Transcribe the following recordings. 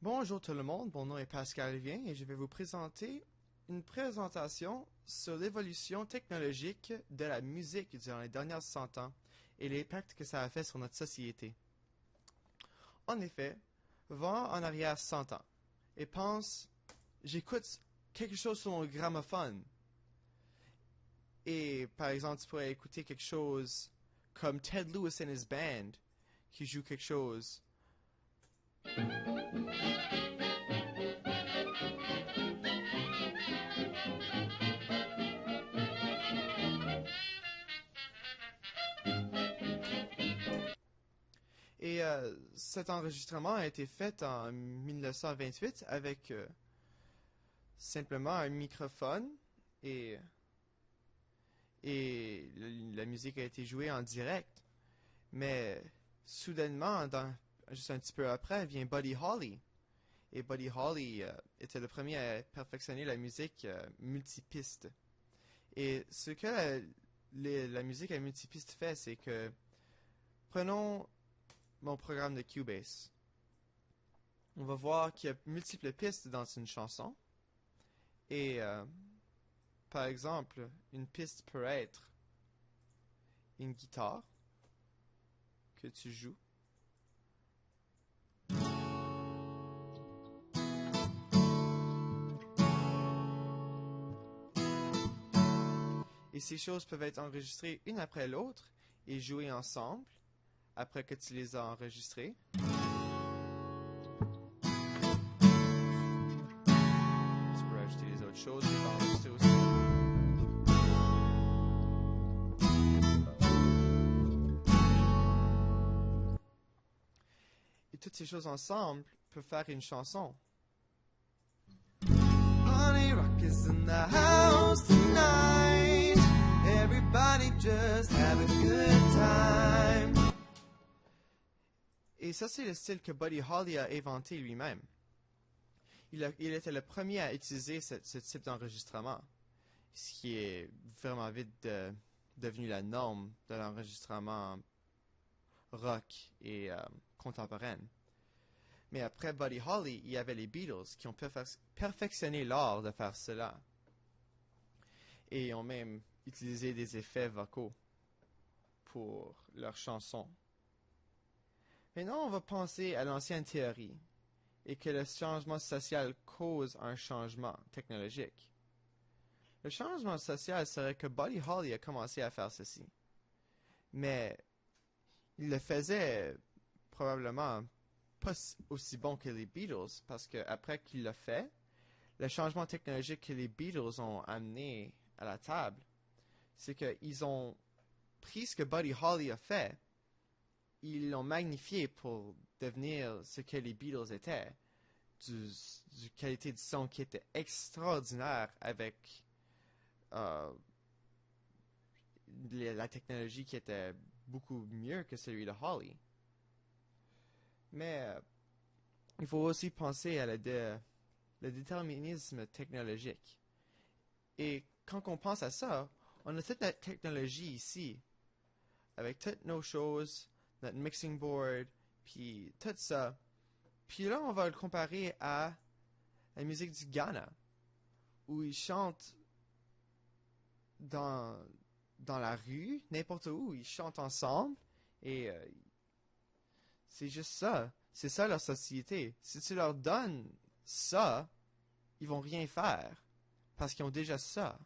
Bonjour tout le monde, mon nom est Pascal Vien et je vais vous présenter une présentation sur l'évolution technologique de la musique durant les dernières 100 ans et l'impact que ça a fait sur notre société. En effet, va en arrière 100 ans et pense, j'écoute quelque chose sur mon gramophone. Et par exemple, tu pourrais écouter quelque chose comme Ted Lewis and his band qui joue quelque chose. Et cet enregistrement a été fait en 1928 avec simplement un microphone et, la musique a été jouée en direct. Mais soudainement, juste un petit peu après, vient Buddy Holly. Et Buddy Holly était le premier à perfectionner la musique multipiste. Et ce que la musique à multipiste fait, c'est que prenons mon programme de Cubase. On va voir qu'il y a multiples pistes dans une chanson. Et, par exemple, une piste peut être une guitare que tu joues. Et ces choses peuvent être enregistrées une après l'autre et jouées ensemble après que tu les as enregistrées. Tu peux ajouter les autres choses et enregistrer aussi. Et toutes ces choses ensemble peuvent faire une chanson. Honey Rock is in the house tonight. Everybody just have a good time. Et ça, c'est le style que Buddy Holly a inventé lui-même. Il était le premier à utiliser ce type d'enregistrement, ce qui est vraiment vite devenu la norme de l'enregistrement rock et contemporain. Mais après Buddy Holly, il y avait les Beatles qui ont perfectionné l'art de faire cela. Et ils ont même utilisé des effets vocaux pour leurs chansons. Maintenant, on va penser à l'ancienne théorie et que le changement social cause un changement technologique. Le changement social serait que Buddy Holly a commencé à faire ceci. Mais il le faisait probablement pas aussi bon que les Beatles, parce que après qu'il l'a fait, le changement technologique que les Beatles ont amené à la table, c'est qu'ils ont pris ce que Buddy Holly a fait, ils l'ont magnifié pour devenir ce que les Beatles étaient, du qualité du son qui était extraordinaire avec la technologie qui était beaucoup mieux que celui de Holly. Mais il faut aussi penser à le déterminisme technologique. Et quand on pense à ça, on a toute notre technologie ici, avec toutes nos choses, notre mixing board, puis tout ça. Puis là, on va le comparer à la musique du Ghana, où ils chantent dans la rue, n'importe où, ils chantent ensemble, et c'est juste ça. C'est ça leur société. Si tu leur donnes ça, ils vont rien faire, parce qu'ils ont déjà ça.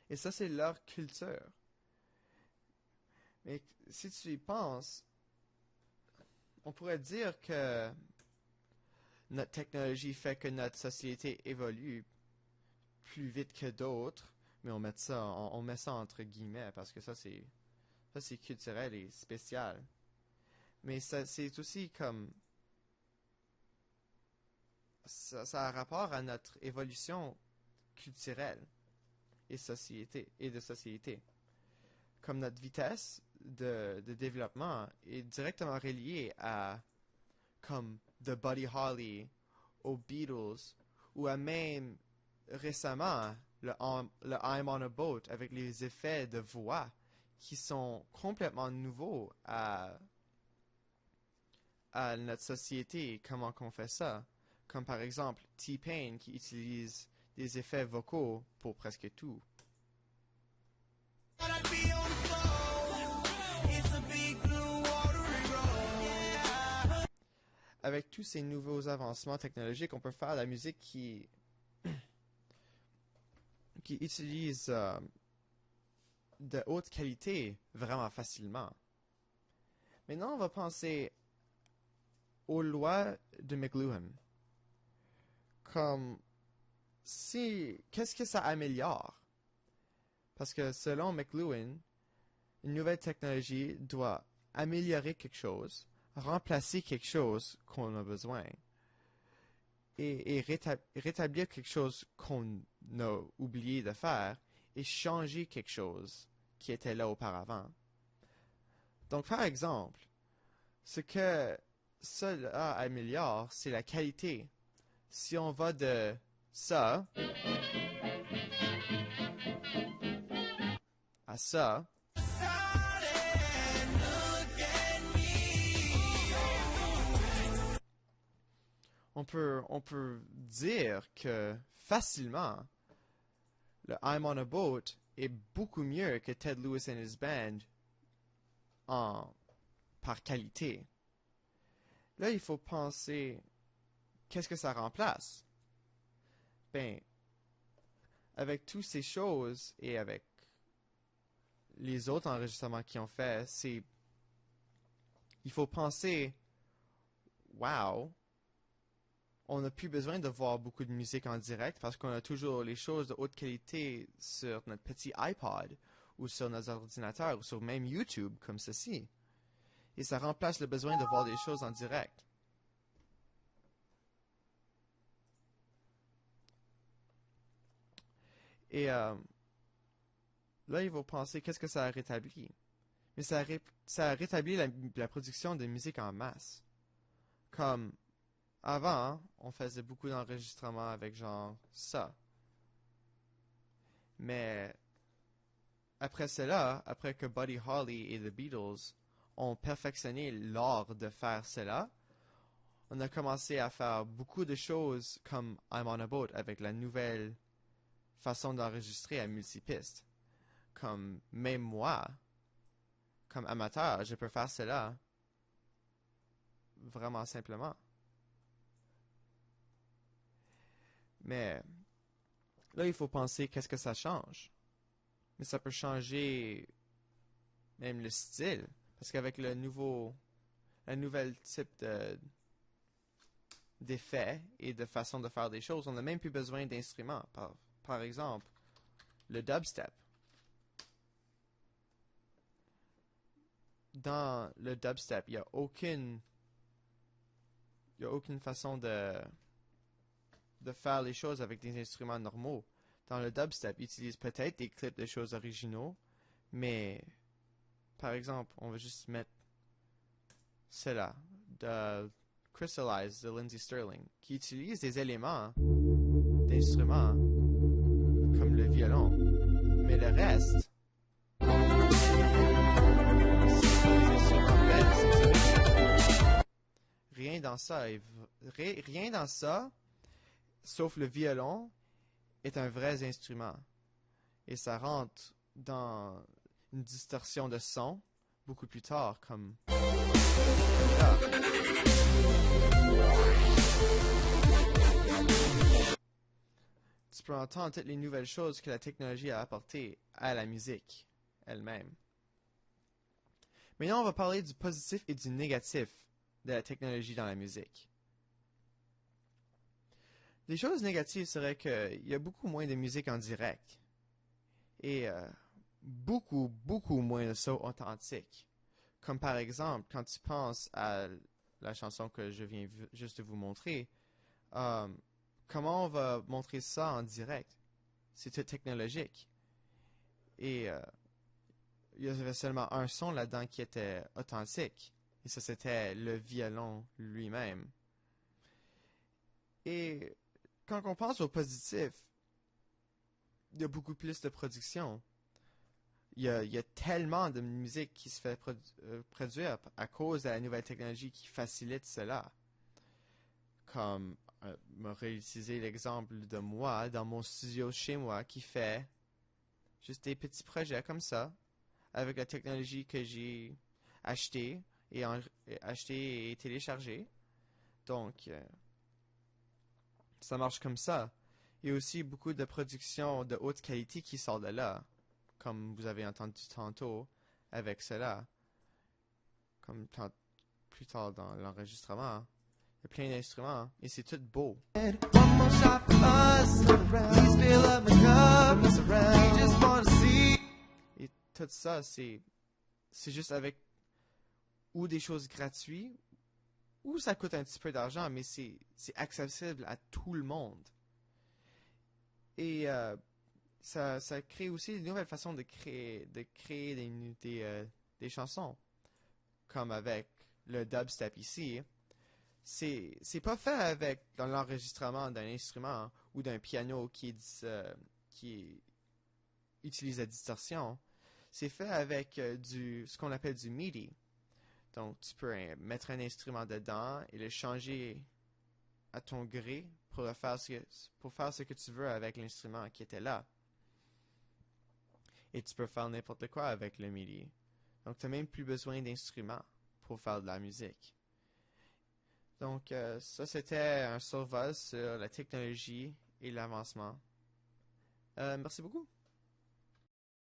Et ça, c'est leur culture. Mais si tu y penses, on pourrait dire que notre technologie fait que notre société évolue plus vite que d'autres, mais on met ça entre guillemets parce que ça c'est culturel et spécial. Mais ça c'est aussi comme ça a rapport à notre évolution culturelle et de société. Comme notre vitesse de développement est directement reliée à comme de Buddy Holly aux Beatles ou à même récemment le I'm on a boat avec les effets de voix qui sont complètement nouveaux à notre société, comment qu'on fait ça. Comme par exemple T-Pain qui utilise des effets vocaux pour presque tout. Avec tous ces nouveaux avancements technologiques, on peut faire de la musique qui utilise de haute qualité vraiment facilement. Maintenant, on va penser aux lois de McLuhan. Comme qu'est-ce que ça améliore? Parce que selon McLuhan, une nouvelle technologie doit améliorer quelque chose, remplacer quelque chose qu'on a besoin et rétablir quelque chose qu'on a oublié de faire et changer quelque chose qui était là auparavant. Donc, par exemple, ce que cela améliore, c'est la qualité. Si on va de ça à ça, on peut dire que facilement, le I'm on a boat est beaucoup mieux que Ted Lewis and his band par qualité. Là, il faut penser, qu'est-ce que ça remplace? Ben, avec toutes ces choses et avec les autres enregistrements qu'ils ont fait, il faut penser, wow, on n'a plus besoin de voir beaucoup de musique en direct parce qu'on a toujours les choses de haute qualité sur notre petit iPod ou sur nos ordinateurs ou sur même YouTube comme ceci. Et ça remplace le besoin de voir des choses en direct. Et là, il faut penser qu'est-ce que ça a rétabli. Mais ça a rétabli la production de musique en masse. Comme avant, on faisait beaucoup d'enregistrements avec genre ça. Mais après cela, après que Buddy Holly et The Beatles ont perfectionné l'art de faire cela, on a commencé à faire beaucoup de choses comme I'm on a Boat avec la nouvelle façon d'enregistrer à multipiste. Comme même moi, comme amateur, je peux faire cela vraiment simplement. Mais là, il faut penser qu'est-ce que ça change. Mais ça peut changer même le style. Parce qu'avec la nouvelle type d'effets et de façon de faire des choses, on n'a même plus besoin d'instruments. Par exemple, le dubstep. Dans le dubstep, il n'y a aucune façon de faire les choses avec des instruments normaux. Dans le dubstep, ils utilisent peut-être des clips de choses originaux, mais par exemple, on va juste mettre cela de Crystallize de Lindsey Sterling, qui utilise des éléments d'instruments comme le violon, mais le reste, rien dans ça, sauf le violon, est un vrai instrument. Et ça rentre dans une distorsion de son beaucoup plus tard, comme là. Tu peux entendre toutes les nouvelles choses que la technologie a apportées à la musique elle-même. Maintenant, on va parler du positif et du négatif de la technologie dans la musique. Les choses négatives seraient qu'il y a beaucoup moins de musique en direct et beaucoup moins de sons authentiques. Comme par exemple, quand tu penses à la chanson que je viens juste de vous montrer, comment on va montrer ça en direct? C'est tout technologique. Et il y avait seulement un son là-dedans qui était authentique. Et ça, c'était le violon lui-même. Et quand on pense au positif, il y a beaucoup plus de production. Il y a tellement de musique qui se fait produire à cause de la nouvelle technologie qui facilite cela. Comme me réutiliser l'exemple de moi dans mon studio chez moi qui fait juste des petits projets comme ça avec la technologie que j'ai achetée et téléchargée. Donc, ça marche comme ça. Il y a aussi beaucoup de production de haute qualité qui sort de là, comme vous avez entendu tantôt avec cela, comme plus tard dans l'enregistrement. Il y a plein d'instruments et c'est tout beau. Et tout ça, c'est juste avec ou des choses gratuites ou ça coûte un petit peu d'argent, mais c'est accessible à tout le monde. Et ça crée aussi une nouvelle façon de créer des chansons, comme avec le dubstep ici. C'est pas fait avec dans l'enregistrement d'un instrument ou d'un piano qui utilise la distorsion. C'est fait avec ce qu'on appelle du MIDI. Donc tu peux mettre un instrument dedans et le changer à ton gré pour faire ce que tu veux avec l'instrument qui était là. Et tu peux faire n'importe quoi avec le MIDI. Donc tu n'as même plus besoin d'instruments pour faire de la musique. Donc ça c'était un survol sur la technologie et l'avancement. Merci beaucoup.